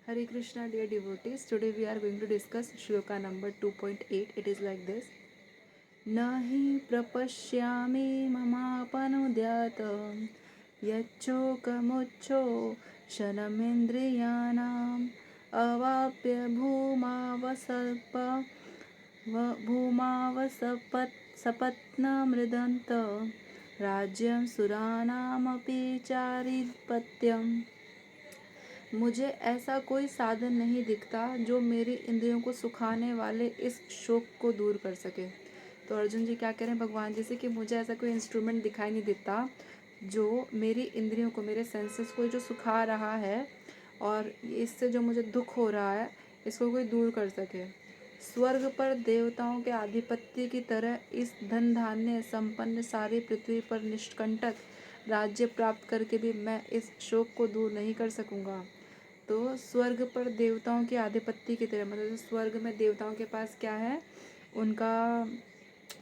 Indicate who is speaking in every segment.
Speaker 1: Hare Krishna, dear devotees. Today we are going to discuss shloka number 2.8. It is like this. Nahi prapashyami mamapanudyat yacchokamuccho shanamendriyanam avapya bhumavasapat sapatnamridanta राज्यम सुरानामपि चारिपत्यम। मुझे ऐसा कोई साधन नहीं दिखता जो मेरी इंद्रियों को सुखाने वाले इस शोक को दूर कर सके। तो अर्जुन जी क्या कह रहे हैं भगवान जी से कि मुझे ऐसा कोई इंस्ट्रूमेंट दिखाई नहीं देता जो मेरी इंद्रियों को, मेरे सेंसेस को जो सुखा रहा है और इससे जो मुझे दुख हो रहा है इसको कोई दूर कर सके। स्वर्ग पर देवताओं के आधिपत्य की तरह इस धन धान्य संपन्न सारी पृथ्वी पर निष्कंटक राज्य प्राप्त करके भी मैं इस शोक को दूर नहीं कर सकूंगा। तो स्वर्ग पर देवताओं की आधिपत्य की तरह, मतलब स्वर्ग में देवताओं के पास क्या है, उनका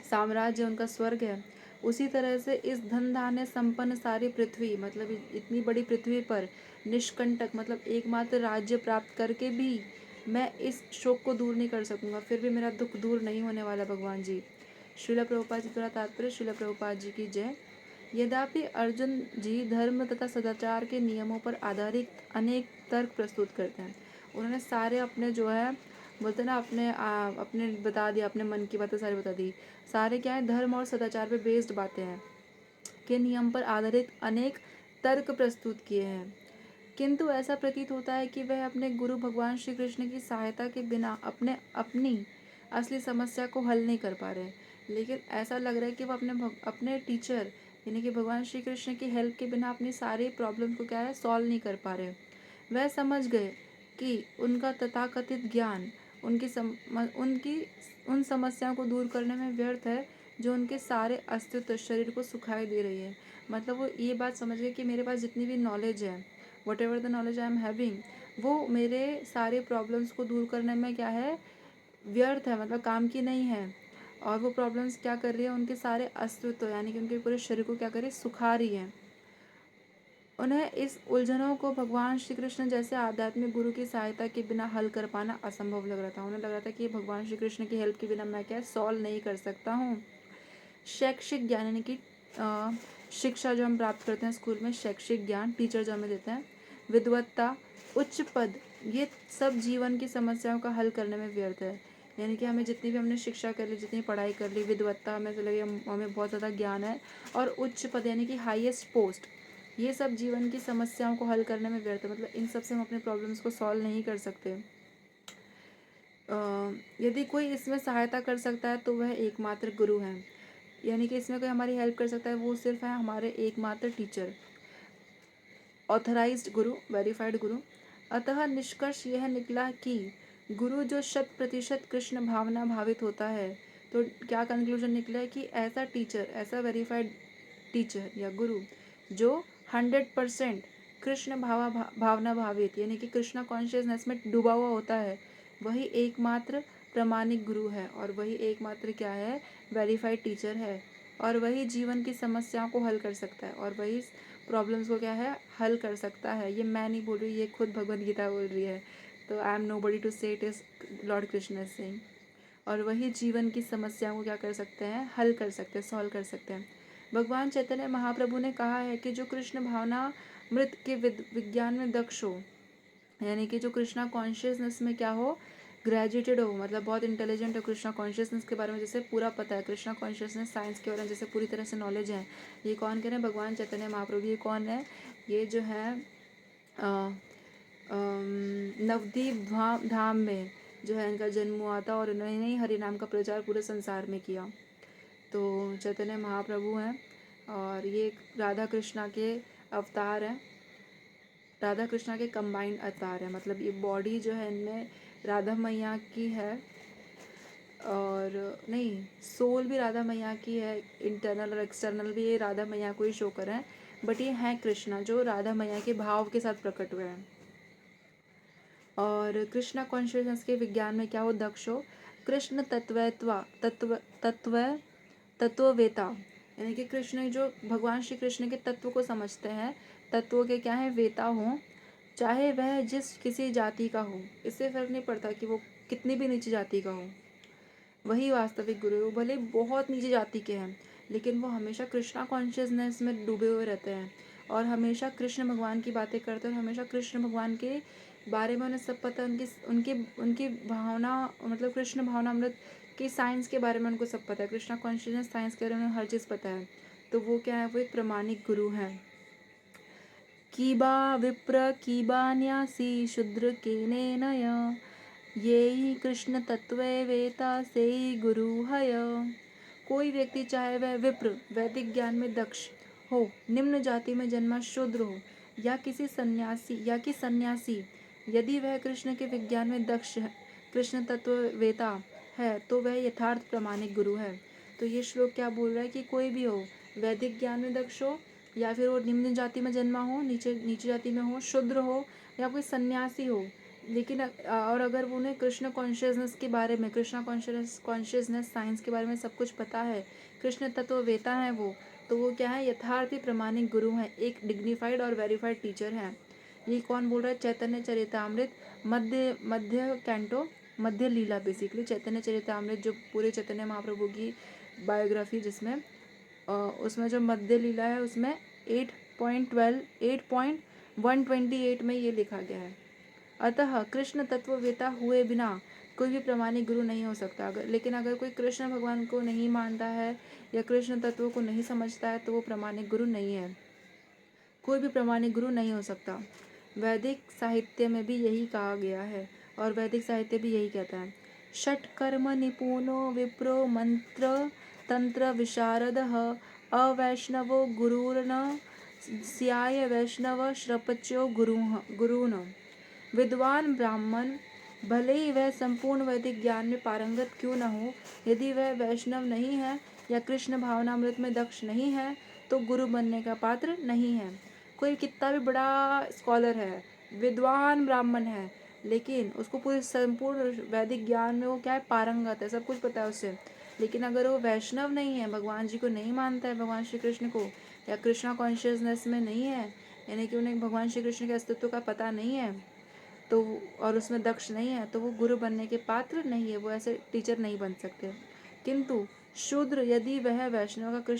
Speaker 1: साम्राज्य, उनका स्वर्ग है। उसी तरह से इस धन धान्य संपन्न सारी पृथ्वी, मतलब इतनी बड़ी पृथ्वी पर निष्कंटक मतलब एकमात्र राज्य प्राप्त करके भी मैं इस शोक को दूर नहीं कर सकूंगा, फिर भी मेरा दुख दूर नहीं होने वाला भगवान जी। श्रील प्रभुपाद जी द्वारा तात्पर्य। श्रील प्रभुपाद जी की जय। यद्यपि अर्जुन जी धर्म तथा सदाचार के नियमों पर आधारित अनेक तर्क प्रस्तुत करते हैं। उन्होंने सारे अपने जो है बोलते ना अपने बता दिया, अपने मन की बातें सारी बता दी। सारे क्या है, धर्म और सदाचार पे बेस्ड बातें हैं के नियम पर आधारित अनेक तर्क प्रस्तुत किए हैं, किंतु ऐसा प्रतीत होता है कि वह अपने गुरु भगवान श्री कृष्ण की सहायता के बिना अपनी असली समस्या को हल नहीं कर पा रहे। लेकिन ऐसा लग रहा है कि वो अपने टीचर यानी कि भगवान श्री कृष्ण की हेल्प के बिना अपनी सारी प्रॉब्लम को क्या है सॉल्व नहीं कर पा रहे। वह समझ गए कि उनका तथाकथित ज्ञान उनकी उन समस्याओं को दूर करने में व्यर्थ है जो उनके सारे अस्तित्व शरीर को सुखाई दे रही है। मतलब वो ये बात समझ गए कि मेरे पास जितनी भी नॉलेज है, what ever the knowledge I am having, वो मेरे सारे प्रॉब्लम्स को दूर करने में क्या है व्यर्थ है, मतलब काम की नहीं है। और वो प्रॉब्लम्स क्या कर रही है, उनके सारे अस्तित्व यानी कि उनके पूरे शरीर को क्या कर रही है, सुखा रही है। उन्हें इस उलझनों को भगवान श्री कृष्ण जैसे आध्यात्मिक गुरु की सहायता के बिना हल कर पाना असंभव लग रहा था। उन्हें लग रहा था कि भगवान श्री कृष्ण की हेल्प के बिना मैं क्या सॉल्व नहीं कर सकता हूँ। शैक्षिक ज्ञान यानी कि शिक्षा जो हम प्राप्त करते हैं स्कूल में, शैक्षिक ज्ञान टीचर जो हमें देते हैं, विद्वत्ता, उच्च पद, ये सब जीवन की समस्याओं का हल करने में व्यर्थ है। यानी कि हमें जितनी भी हमने शिक्षा कर ली, जितनी पढ़ाई कर ली, विद्वत्ता हमें लगे हमें बहुत ज़्यादा ज्ञान है, और उच्च पद यानी कि हाईएस्ट पोस्ट, ये सब जीवन की समस्याओं को हल करने में व्यर्थ है। मतलब इन सब से हम अपने प्रॉब्लम्स को सॉल्व नहीं कर सकते। यदि कोई इसमें सहायता कर सकता है तो वह एकमात्र गुरु है, यानी कि इसमें कोई हमारी हेल्प कर सकता है वो सिर्फ है हमारे एकमात्र टीचर, ऑथराइज्ड गुरु, वेरीफाइड गुरु। अतः निष्कर्ष यह निकला कि गुरु जो 100% कृष्ण भावना भावित होता है, तो क्या कंक्लूजन निकला है कि ऐसा टीचर, ऐसा वेरीफाइड टीचर या गुरु जो 100% कृष्ण भावना भावित यानी कि कृष्णा कॉन्शियसनेस में डूबा हुआ होता है, वही एकमात्र प्रामाणिक गुरु है, और वही एकमात्र क्या है, वेरीफाइड टीचर है, और वही जीवन की समस्याओं को हल कर सकता है, और वही प्रॉब्लम्स को क्या है हल कर सकता है। ये मैं नहीं बोल रही, ये खुद भगवद गीता बोल रही है। तो I am nobody to say it is lord Krishna Singh. और वही जीवन की समस्याओं को क्या कर सकते हैं, हल कर सकते हैं, सॉल्व कर सकते हैं। भगवान चैतन्य महाप्रभु ने कहा है कि जो कृष्ण भावना मृत के विज्ञान में दक्ष हो, यानी कि जो कृष्णा कॉन्शियसनेस में क्या हो, ग्रेजुएटेड हो, मतलब बहुत इंटेलिजेंट हो, कृष्णा कॉन्शियसनेस के बारे में जैसे पूरा पता है, कृष्णा कॉन्शियसनेस साइंस के बारे में जैसे पूरी तरह से नॉलेज है। ये कौन कह रहे हैं, भगवान चैतन्य महाप्रभु। ये कौन है, ये जो है नवदीप धाम में जो है इनका जन्म हुआ था, और इन्होंने ही हरि नाम का प्रचार पूरे संसार में किया। तो चैतन्य महाप्रभु हैं, और ये राधा कृष्णा के अवतार हैं, राधा कृष्णा के कंबाइंड अवतार है। मतलब ये बॉडी जो है इनमें राधा मैया की है, और नहीं, सोल भी राधा मैया की है, इंटरनल और एक्सटर्नल भी ये राधा मैया को ही शो कर रहे हैं, बट ये हैं कृष्णा जो राधा मैया के भाव के साथ प्रकट हुए हैं। और कृष्णा कॉन्शियसनेस के विज्ञान में क्या हो, दक्ष हो, कृष्ण तत्ववेता, यानी कि कृष्ण जो भगवान श्री कृष्ण के तत्व को समझते हैं, तत्वों के क्या है वेता हों, चाहे वह जिस किसी जाति का हो, इससे फर्क नहीं पड़ता कि वो कितनी भी नीची जाति का हो, वही वास्तविक गुरु है। वो भले बहुत नीची जाति के हैं, लेकिन वो हमेशा कृष्णा कॉन्शियसनेस में डूबे हुए रहते हैं और हमेशा कृष्ण भगवान की बातें करते हैं और हमेशा कृष्ण भगवान के बारे में उन्हें सब पता है। उनकी उनकी उनकी भावना, मतलब कृष्ण भावनामृत की साइंस के बारे में उनको सब पता है, कृष्णा कॉन्शियसनेस साइंस के बारे में हर चीज़ पता है। तो वो क्या है, वो एक प्रामाणिक गुरु हैं। कीबा विप्र कीबा न्यासी शूद्र केनेनय, ये ही कृष्ण तत्वे वेता से गुरु हय। कोई व्यक्ति चाहे वह विप्र वैदिक ज्ञान में दक्ष हो, निम्न जाति में जन्मा शूद्र हो, या किसी सन्यासी, यदि वह कृष्ण के विज्ञान में दक्ष है, कृष्ण तत्व वेता है, तो वह यथार्थ प्रामाणिक गुरु है। तो ये श्लोक क्या बोल रहा है कि कोई भी हो, वैदिक ज्ञान में दक्ष हो, या फिर वो निम्न जाति में जन्मा हो, नीचे जाति में हो, शूद्र हो, या कोई सन्यासी हो, लेकिन और अगर वो उन्हें कृष्ण कॉन्शियसनेस के बारे में, कृष्णा कॉन्शियसनेस साइंस के बारे में सब कुछ पता है, कृष्ण तत्व वेता है वो, तो वो क्या है, यथार्थी प्रामाणिक गुरु हैं, एक डिग्निफाइड और वेरीफाइड टीचर हैं। ये कौन बोल रहा है? चैतन्य चरितामृत मध्य मध्य कैंटो मध्य लीला, बेसिकली चैतन्य चरितामृत जो पूरे चैतन्य महाप्रभु की बायोग्राफी, जिसमें उसमें जो मध्य लीला है उसमें 8.128 में ये लिखा गया है। अतः कृष्ण तत्ववेता हुए बिना कोई भी प्रामाणिक गुरु नहीं हो सकता। लेकिन अगर कोई कृष्ण भगवान को नहीं मानता है या कृष्ण तत्व को नहीं समझता है, तो वो प्रामाणिक गुरु नहीं है, कोई भी प्रामाणिक गुरु नहीं हो सकता। वैदिक साहित्य में भी यही कहा गया है और वैदिक साहित्य भी यही कहता है। षट कर्म निपुणो विप्रो मंत्र तंत्र विशारदः, अवैष्णवो गुरुर्न स्याय वैष्णव श्रपच्यो गुरुन। विद्वान ब्राह्मण भले ही वह संपूर्ण वैदिक ज्ञान में पारंगत क्यों न हो, यदि वह वैष्णव नहीं है या कृष्ण भावनामृत में दक्ष नहीं है, तो गुरु बनने का पात्र नहीं है। कोई कितना भी बड़ा स्कॉलर है, विद्वान ब्राह्मण है, लेकिन उसको पूरे संपूर्ण वैदिक ज्ञान में वो क्या है, पारंगत है, सब कुछ पता है उसे, लेकिन अगर वो वैष्णव नहीं है, भगवान जी को नहीं मानता है, भगवान श्री कृष्ण को, या कृष्णा कॉन्शियसनेस में नहीं है, यानी कि उन्हें भगवान श्री कृष्ण के अस्तित्व का पता नहीं है, तो और उसमें दक्ष नहीं है, तो वो गुरु बनने के पात्र नहीं है, वो ऐसे टीचर नहीं बन सकते। किंतु शूद्र यदि वह वैष्णव का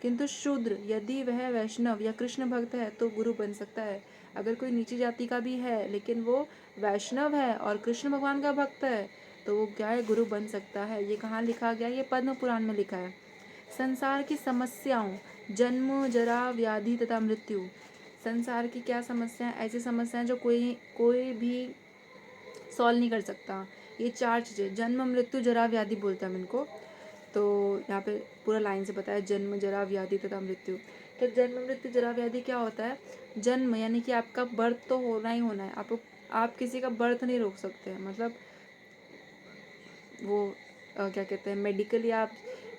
Speaker 1: किंतु शूद्र यदि वह वैष्णव या कृष्ण भक्त है, तो गुरु बन सकता है। अगर कोई नीची जाति का भी है लेकिन वो वैष्णव है और कृष्ण भगवान का भक्त है, तो वो क्या है, गुरु बन सकता है। ये कहाँ लिखा गया? ये पद्म पुराण में लिखा है। संसार की समस्याओं, जन्म जरा व्याधि तथा मृत्यु। संसार की क्या समस्याएं? ऐसी समस्याएं जो कोई कोई भी सॉल्व नहीं कर सकता। ये 4 चीज़ें, जन्म मृत्यु जरा व्याधि बोलते हैं हम इनको। तो यहाँ पे पूरा लाइन से बताया, जन्म जरा व्याधि तथा मृत्यु। तो जन्म मृत्यु जरा व्याधि क्या होता है? जन्म यानी कि आपका बर्थ तो होना ही होना है, आप किसी का बर्थ नहीं रोक सकते, मतलब वो क्या कहते हैं, मेडिकली आप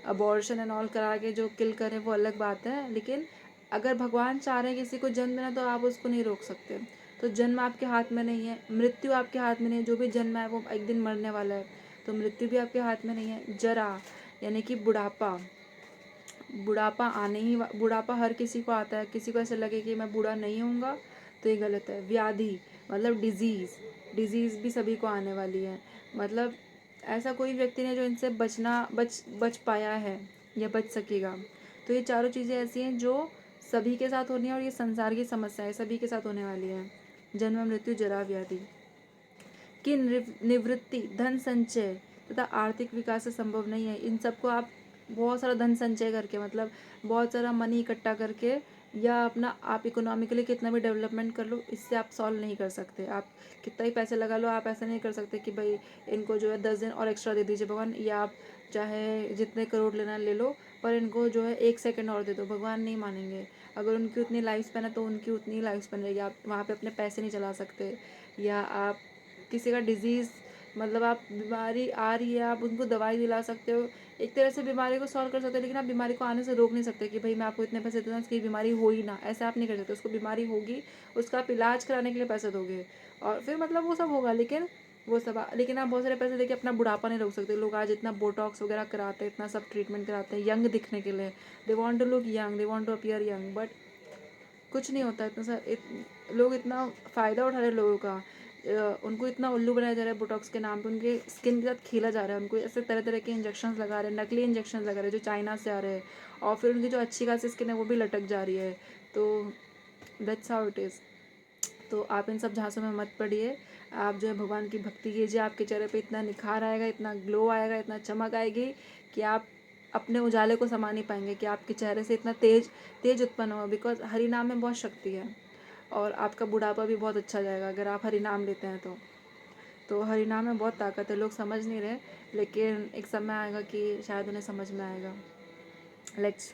Speaker 1: अबॉर्शन एंड ऑल करा के जो किल करें वो अलग बात है, लेकिन अगर भगवान चाह रहे हैं किसी को जन्म देना, तो आप उसको नहीं रोक सकते। तो जन्म आपके हाथ में नहीं है, मृत्यु आपके हाथ में नहीं है, जो भी जन्म है वो एक दिन मरने वाला है, तो मृत्यु भी आपके हाथ में नहीं है। जरा यानी कि बुढ़ापा, बुढ़ापा हर किसी को आता है, किसी को ऐसा लगे कि मैं बूढ़ा नहीं होऊंगा, तो ये गलत है। व्याधि मतलब डिजीज़ भी सभी को आने वाली है, मतलब ऐसा कोई व्यक्ति नहीं जो इनसे बच पाया है या बच सकेगा। तो ये चारों चीज़ें ऐसी हैं जो सभी के साथ होनी है और ये संसार की समस्या है, सभी के साथ होने वाली है। जन्म मृत्यु जरा व्याधि की निवृत्ति धन संचय तथा आर्थिक विकास से संभव नहीं है। इन सबको आप बहुत सारा धन संचय करके, मतलब बहुत सारा मनी इकट्ठा करके, या अपना आप इकोनॉमिकली कितना भी डेवलपमेंट कर लो, इससे आप सॉल्व नहीं कर सकते। आप कितना ही पैसे लगा लो, आप ऐसा नहीं कर सकते कि भाई इनको जो है 10 दिन और एक्स्ट्रा दे दीजिए भगवान, या आप चाहे जितने करोड़ लेना ले लो, पर इनको जो है 1 सेकंड और दे दो, भगवान नहीं मानेंगे। अगर उनकी उतनी लाइफ स्पैन है तो उनकी उतनी लाइफ स्पैन रहेगी, आप वहाँ पे अपने पैसे नहीं चला सकते। या आप किसी का डिजीज़, मतलब आप बीमारी आ रही है, आप उनको दवाई दिला सकते हो, एक तरह से बीमारी को सॉल्व कर सकते हो, लेकिन आप बीमारी को आने से रोक नहीं सकते कि भाई मैं आपको इतने पैसे देता हूँ उसकी बीमारी हो ही ना, ऐसा आप नहीं कर सकते। उसको बीमारी होगी, उसका आप इलाज कराने के लिए पैसे दोगे और फिर मतलब वो सब होगा, लेकिन आप बहुत सारे पैसे देके अपना बुढ़ापा नहीं रोक सकते। लोग आज इतना बोटॉक्स वगैरह कराते हैं, इतना सब ट्रीटमेंट कराते हैं यंग दिखने के लिए, they want to look young, they want to appear young, but कुछ नहीं होता इतना सा लोग इतना फ़ायदा उठा रहे हैं लोगों का, उनको इतना उल्लू बनाया जा रहा है बोटॉक्स के नाम पे, उनके स्किन के साथ खेला जा रहा है, उनको ऐसे तरह तरह के इंजेक्शन लगा रहे हैं, नकली इंजेक्शन लगा रहे हैं जो चाइना से आ रहे हैं, और फिर उनकी जो अच्छी खासी स्किन है वो भी लटक जा रही है। तो दैट्स हाउ इट इज़। तो आप इन सब झांसों में मत पड़िए, आप जो है भगवान की भक्ति कीजिए, आपके चेहरे पे इतना निखार आएगा, इतना ग्लो आएगा, इतना चमक आएगी कि आप अपने उजाले को समा नहीं पाएंगे, कि आपके चेहरे से इतना तेज तेज उत्पन्न होगा, बिकॉज हरि नाम में बहुत शक्ति है। और आपका बुढ़ापा भी बहुत अच्छा जाएगा अगर आप हरि नाम लेते हैं तो हरि नाम में बहुत ताकत है, लोग समझ नहीं रहे, लेकिन एक समय आएगा कि शायद उन्हें समझ में आएगा। Let's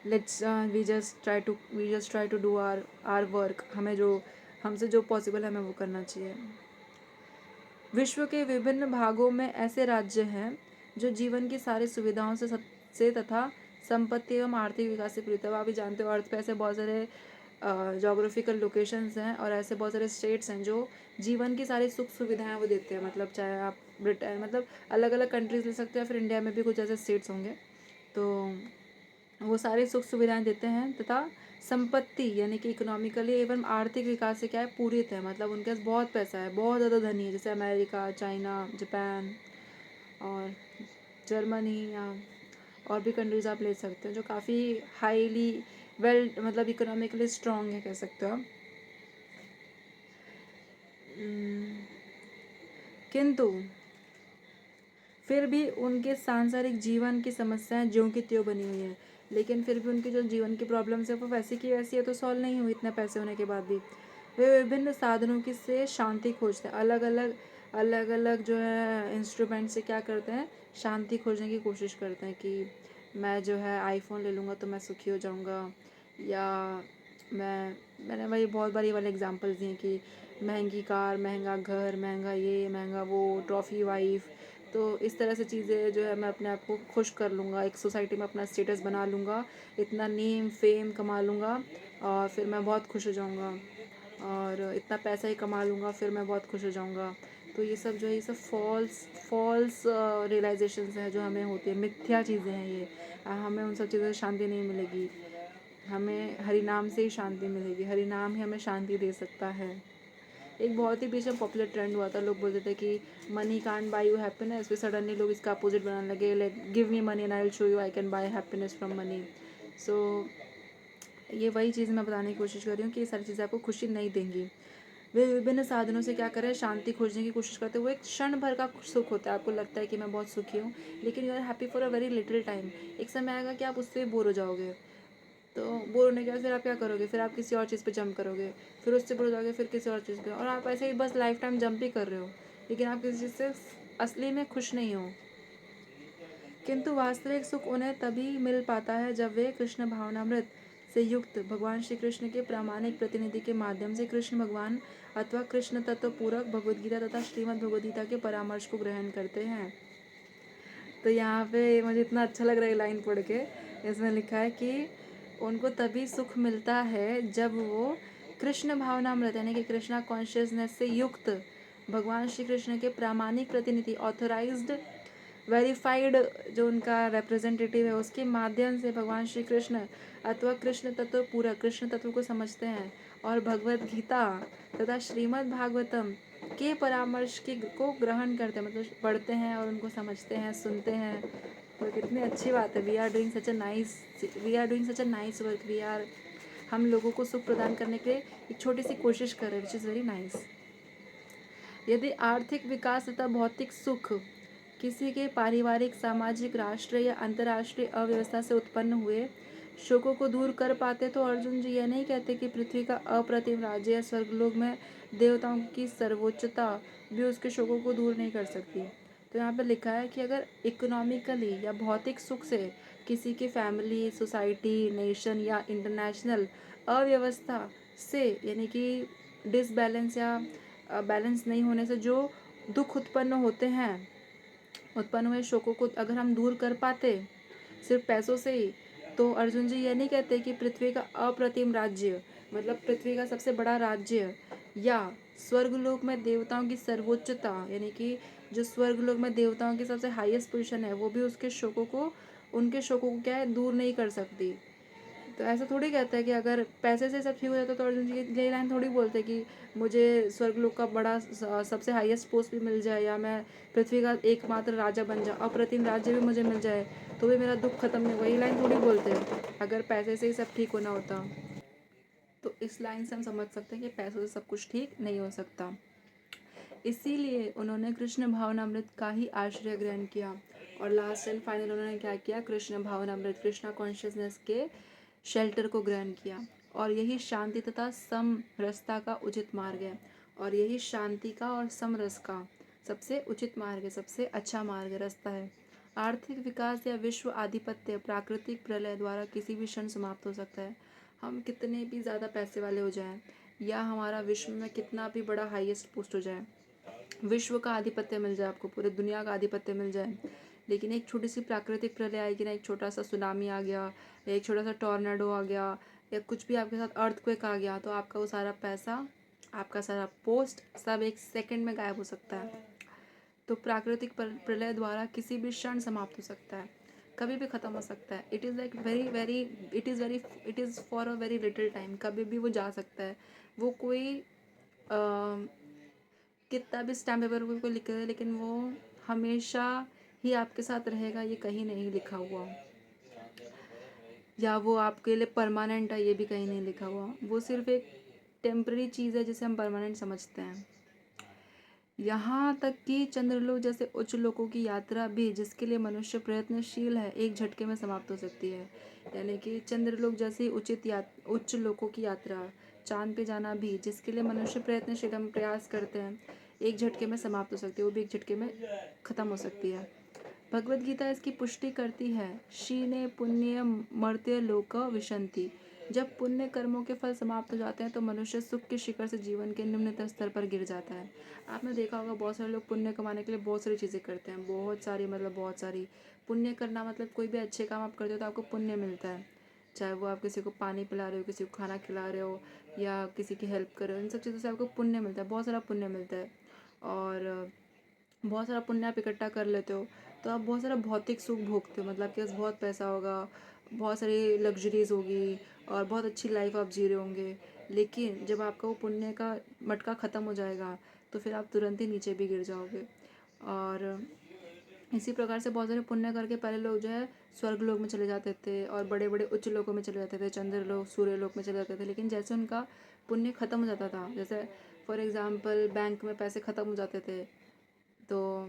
Speaker 1: let's we just try to do our work. हमें जो हमसे जो पॉसिबल है हमें वो करना चाहिए। विश्व के विभिन्न भागों में ऐसे राज्य हैं जो जीवन की सारी सुविधाओं से तथा संपत्ति एवं आर्थिक विकास से पूरित है। आप भी जानते हो अर्थ पे ऐसे बहुत सारे जोग्राफिकल लोकेशंस हैं और ऐसे बहुत सारे स्टेट्स हैं जो जीवन की सारी सुख सुविधाएं वो देते हैं। मतलब चाहे आप ब्रिटेन, मतलब अलग अलग कंट्रीज ले सकते हैं, फिर इंडिया में भी कुछ ऐसे स्टेट्स होंगे, तो वो सारी सुख सुविधाएं देते हैं तथा संपत्ति यानी कि इकोनॉमिकली एवं आर्थिक विकास से क्या है पूरित है। मतलब उनके पास बहुत पैसा है, बहुत ज़्यादा धनी है, जैसे अमेरिका, चाइना, जापान और जर्मनी, या और भी कंट्रीज आप ले सकते हैं जो काफ़ी हाईली वेल मतलब इकोनॉमिकली स्ट्रॉन्ग है, कह सकते हो आप। किंतु फिर भी उनके सांसारिक जीवन की समस्याएं ज्यों की त्यों बनी हुई हैं, लेकिन फिर भी उनकी जो जीवन की प्रॉब्लम्स है वो वैसी की वैसी है, तो सॉल्व नहीं हुई इतने पैसे होने के बाद भी। वे विभिन्न साधनों की से शांति खोजते हैं, अलग अलग जो है इंस्ट्रूमेंट से क्या करते हैं, शांति खोजने की कोशिश करते हैं कि मैं जो है आईफोन ले लूँगा तो मैं सुखी हो जाऊँगा, या मैंने वही बहुत बार ये वाले एग्जांपल्स दिए कि महंगी कार, महंगा घर, महंगा ये, महंगा वो, ट्रॉफी वाइफ, तो इस तरह से चीज़ें जो है मैं अपने आप को खुश कर लूँगा, एक सोसाइटी में अपना स्टेटस बना लूँगा, इतना नेम फेम कमा लूँगा और फिर मैं बहुत खुश हो जाऊँगा, और इतना पैसा ही कमा लूँगा फिर मैं बहुत खुश हो जाऊँगा। तो ये सब जो है, ये सब फॉल्स रियलाइजेशंस हैं जो हमें होती है, मिथ्या चीज़ें हैं ये। हमें उन सब चीज़ों से शांति नहीं मिलेगी, हमें हरि नाम से ही शांति मिलेगी, हरि नाम ही हमें शांति दे सकता है। एक बहुत ही बीच में पॉपुलर ट्रेंड हुआ था, लोग बोलते थे कि money can't buy you happiness, फिर सडनली लोग इसका अपोजिट बनाने लगे, like give me money and I will show you I can buy happiness from money. So ये वही चीज़ मैं बताने की कोशिश कर रही हूँ कि ये सारी चीज़ें आपको खुशी नहीं देंगी। वे विभिन्न साधनों से क्या करें, शांति खोजने की कोशिश करते हैं, वो एक क्षण भर का सुख होता है, आपको लगता है कि मैं बहुत सुखी हूँ, लेकिन you are happy for a very little time. एक समय आएगा कि आप उससे बोर हो जाओगे, तो बोर होने के बाद फिर आप क्या करोगे, फिर आप किसी और चीज़ पे जंप करोगे, फिर उससे बोर हो जाओगे, फिर किसी और चीज़ पे, और आप ऐसे ही बस लाइफ टाइम जंप ही कर रहे हो, लेकिन आप किसी चीज़ से असली में खुश नहीं हो। किंतु वास्तविक सुख उन्हें तभी मिल पाता है जब वे कृष्ण भावनामृत से युक्त भगवान श्री कृष्ण के प्रामाणिक प्रतिनिधि के माध्यम से कृष्ण भगवान अथवा कृष्ण तत्व पूरक भगवद गीता तथा श्रीमद् भगवद गीता के परामर्श को ग्रहण करते हैं। तो यहाँ पे मुझे इतना अच्छा लग रहा है लाइन पढ़ के, इसमें लिखा है कि उनको तभी सुख मिलता है जब वो कृष्ण भावनामृत यानी कि कृष्णा कॉन्शियसनेस से युक्त भगवान श्री कृष्ण के प्रामाणिक प्रतिनिधि, ऑथोराइज्ड वेरीफाइड जो उनका रिप्रेजेंटेटिव है, उसके माध्यम से भगवान श्री कृष्ण अथवा कृष्ण तत्व पूरा कृष्ण तत्व को समझते हैं और भगवद गीता तथा श्रीमद् भागवतम के परामर्श को ग्रहण करते हैं, मतलब पढ़ते हैं और उनको समझते हैं, सुनते हैं। तो कितनी अच्छी बात है, we are doing such a nice work, हम लोगों को सुख प्रदान करने के लिए एक छोटी सी कोशिश कर रहे हैं, विच इज़ वेरी नाइस। यदि आर्थिक विकास तथा भौतिक सुख किसी के पारिवारिक, सामाजिक, राष्ट्रीय या अंतर्राष्ट्रीय अव्यवस्था से उत्पन्न हुए शोकों को दूर कर पाते, तो अर्जुन जी यह नहीं कहते कि पृथ्वी का अप्रतिम राज्य या स्वर्गलोक में देवताओं की सर्वोच्चता भी उसके शोकों को दूर नहीं कर सकती। तो यहाँ पर लिखा है कि अगर इकोनॉमिकली या भौतिक सुख से किसी की फैमिली, सोसाइटी, नेशन या इंटरनेशनल अव्यवस्था से यानी कि डिसबैलेंस या बैलेंस नहीं होने से जो दुख उत्पन्न हुए शोकों को अगर हम दूर कर पाते सिर्फ पैसों से ही, तो अर्जुन जी ये नहीं कहते कि पृथ्वी का अप्रतिम राज्य मतलब पृथ्वी का सबसे बड़ा राज्य या स्वर्गलोक में देवताओं की सर्वोच्चता यानी कि जो स्वर्गलोक में देवताओं की सबसे हाईएस्ट पोजीशन है वो भी उनके शोकों को क्या है दूर नहीं कर सकती। तो ऐसा थोड़ी कहता है कि अगर पैसे से सब ठीक हो जाता तो अर्जुन जी ये लाइन थोड़ी बोलते कि मुझे स्वर्गलोक का बड़ा सबसे हाईएस्ट पोस्ट भी मिल जाए, या मैं पृथ्वी का एकमात्र राजा बन जाऊँ, अप्रतिम राज्य भी मुझे मिल जाए तो भी मेरा दुख खत्म नहीं होगा। ये लाइन थोड़ी बोलते हैं अगर पैसे से ही सब ठीक होना होता। तो इस लाइन से हम समझ सकते हैं कि पैसों से सब कुछ ठीक नहीं हो सकता। इसीलिए उन्होंने कृष्ण भावनामृत का ही आश्रय ग्रहण किया। और लास्ट एंड फाइनल उन्होंने क्या किया, कृष्ण भावनामृत, कृष्णा कॉन्शियसनेस के शेल्टर को ग्रहण किया। और यही शांति तथा समरसता का उचित मार्ग है। और यही शांति का और समरस का सबसे उचित मार्ग है, सबसे अच्छा मार्ग रास्ता है। आर्थिक विकास या विश्व आधिपत्य प्राकृतिक प्रलय द्वारा किसी भी क्षण समाप्त हो सकता है। हम कितने भी ज़्यादा पैसे वाले हो जाएं, या हमारा विश्व में कितना भी बड़ा हाईएस्ट पोस्ट हो जाए, विश्व का आधिपत्य मिल जाए, आपको पूरे दुनिया का आधिपत्य मिल जाए, लेकिन एक छोटी सी प्राकृतिक प्रलय आएगी ना, एक छोटा सा सुनामी आ गया, या एक छोटा सा टॉर्नेडो आ गया, या कुछ भी आपके साथ अर्थक्वेक आ गया, तो आपका वो सारा पैसा, आपका सारा पोस्ट सब एक सेकंड में गायब हो सकता है। तो प्राकृतिक प्रलय द्वारा किसी भी क्षण समाप्त हो सकता है, कभी भी ख़त्म हो सकता है। It is like it is for a very little time, कभी भी वो जा सकता है। वो कोई कितना भी स्टैम्प पेपर को लिख दे, लेकिन वो हमेशा ही आपके साथ रहेगा, ये कहीं नहीं लिखा हुआ। या वो आपके लिए परमानेंट है, ये भी कहीं नहीं लिखा हुआ। वो सिर्फ एक टेम्पररी चीज़ है जिसे हम परमानेंट समझते हैं। यहाँ तक कि चंद्रलोक जैसे उच्च लोकों की यात्रा भी, जिसके लिए मनुष्य प्रयत्नशील है, एक झटके में समाप्त हो सकती है। यानी कि चंद्रलोक जैसी उच्च लोकों की यात्रा, चांद पे जाना भी, जिसके लिए मनुष्य प्रयत्नशील, हम प्रयास करते हैं, एक झटके में समाप्त हो सकती है, वो भी एक झटके में ख़त्म हो सकती है। भगवत गीता इसकी पुष्टि करती है। शीने पुण्य मर्त्य लोक विशंति। जब पुण्य कर्मों के फल समाप्त हो जाते हैं तो मनुष्य सुख के शिखर से जीवन के निम्नतम स्तर पर गिर जाता है। आपने देखा होगा बहुत सारे लोग पुण्य कमाने के लिए बहुत सारी चीज़ें करते हैं, बहुत सारी, मतलब बहुत सारी। पुण्य करना मतलब कोई भी अच्छे काम आप करते हो तो आपको पुण्य मिलता है, चाहे वो आप किसी को पानी पिला रहे हो, किसी को खाना खिला रहे हो, या किसी की हेल्प कर रहे हो, इन सब चीज़ों से आपको पुण्य मिलता है, बहुत सारा पुण्य मिलता है। और बहुत सारा पुण्य आप इकट्ठा कर लेते हो तो आप बहुत सारा भौतिक सुख भोगते हो, मतलब आपके पास बहुत पैसा होगा, बहुत सारी लग्जरीज होगी, और बहुत अच्छी लाइफ आप जी रहे होंगे। लेकिन जब आपका वो पुण्य का मटका ख़त्म हो जाएगा तो फिर आप तुरंत ही नीचे भी गिर जाओगे। और इसी प्रकार से बहुत सारे पुण्य करके पहले लोग जो है स्वर्ग लोक में चले जाते थे, और बड़े बड़े उच्च लोकों में चले जाते थे, चंद्र लोक, सूर्य लोक में चले जाते थे। लेकिन जैसे उनका पुण्य ख़त्म हो जाता था, जैसे फॉर एग्ज़ाम्पल बैंक में पैसे ख़त्म हो जाते थे तो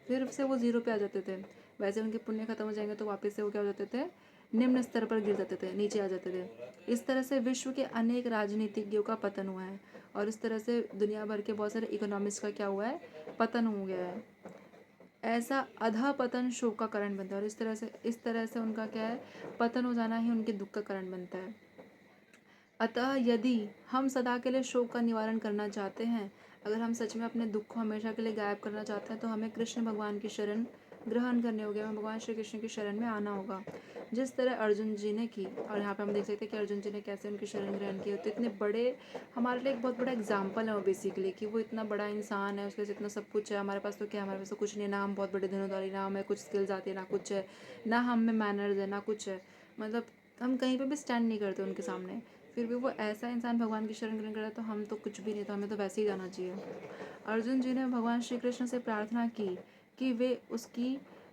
Speaker 1: फिर से वो ज़ीरो पे आ जाते थे, वैसे उनके पुण्य ख़त्म हो जाएंगे तो वापस से वो क्या हो जाते थे, निम्न स्तर पर गिर जाते थे, नीचे आ जाते थे। इस तरह से विश्व के अनेक राजनीतिज्ञों का पतन हुआ है, और इस तरह से दुनिया भर के बहुत सारे इकोनॉमिस्ट का क्या हुआ है, पतन हो गया है। ऐसा अधा पतन शोक का कारण बनता है, और इस तरह से उनका क्या है, पतन हो जाना ही उनके दुख का कारण बनता है। अतः यदि हम सदा के लिए शोक का निवारण करना चाहते हैं, अगर हम सच में अपने दुख को हमेशा के लिए गायब करना चाहते हैं, तो हमें कृष्ण भगवान की शरण ग्रहण करने होगी, हमें भगवान श्री कृष्ण की शरण में आना होगा, जिस तरह अर्जुन जी ने की। और यहाँ पे हम देख सकते हैं कि अर्जुन जी ने कैसे उनकी शरण ग्रहण की। तो इतने बड़े, हमारे लिए एक बहुत बड़ा एग्जाम्पल है वो बेसिकली, कि वो इतना बड़ा इंसान है, उसके पास इतना सब कुछ है। हमारे पास तो क्या, हमारे पास तो कुछ नहीं, ना हम बहुत बड़े धनुर्धारी, ना हमें कुछ स्किल्स आती है, ना कुछ है, ना हम में मैनर्स है, ना कुछ है, मतलब हम कहीं पर भी स्टैंड नहीं करते उनके सामने। फिर भी वो ऐसा इंसान भगवान की शरण ग्रहण करा, तो हम तो कुछ भी नहीं, तो हमें तो वैसे ही जाना चाहिए। अर्जुन जी ने भगवान श्री कृष्ण से प्रार्थना की कि वे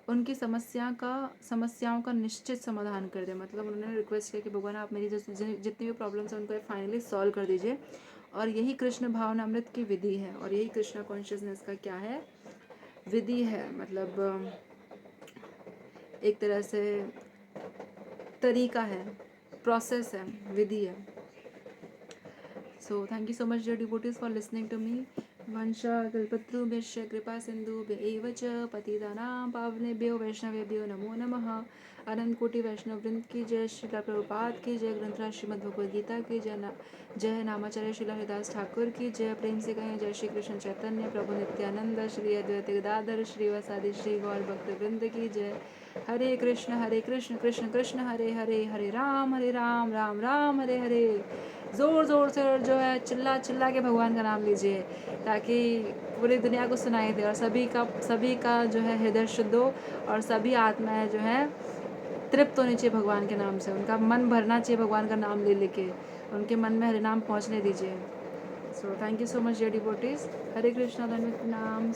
Speaker 1: उनकी समस्याओं का निश्चित समाधान कर दें। मतलब उन्होंने रिक्वेस्ट किया कि भगवान आप मेरी जितनी भी प्रॉब्लम्स हैं उनको फाइनली सॉल्व कर दीजिए। और यही कृष्ण भावनामृत की विधि है, और यही कृष्णा कॉन्शियसनेस का क्या है, विधि है। मतलब एक तरह से तरीका है, प्रोसेस है, विधि है। So thank you so much dear devotees for listening to me. Vansha kalpatrubhyascha kripa sindhubhya eva cha patitanam पावनेभ्यो वैष्णवेभ्यो नमो नमः। अनंत कोटि वैष्णव वृंद की जय, श्रीला प्रभुपाद की जय, ग्रंथराज श्रीमद् भगवद गीता की जय नामाचार्य श्रीला हरिदास ठाकुर की जय। प्रेम से कहें जय श्री कृष्ण चैतन्य प्रभु नित्यानंद, श्री अद्वैत गदाधर श्रीवासादि श्री गौर भक्त वृंद की जय। हरे कृष्ण कृष्ण कृष्ण हरे हरे, हरे राम राम राम हरे हरे। ज़ोर ज़ोर से और जो है चिल्ला चिल्ला के भगवान का नाम लीजिए, ताकि पूरी दुनिया को सुनाई दे, और सभी का जो है हृदय शुद्ध हो, और सभी आत्माएं जो है तृप्त होने चाहिए भगवान के नाम से, उनका मन भरना चाहिए भगवान का नाम ले लेके, उनके मन में हरे नाम पहुँचने दीजिए। So thank you so much dear devotees. Hare Krishna, धन्यवाद, नाम।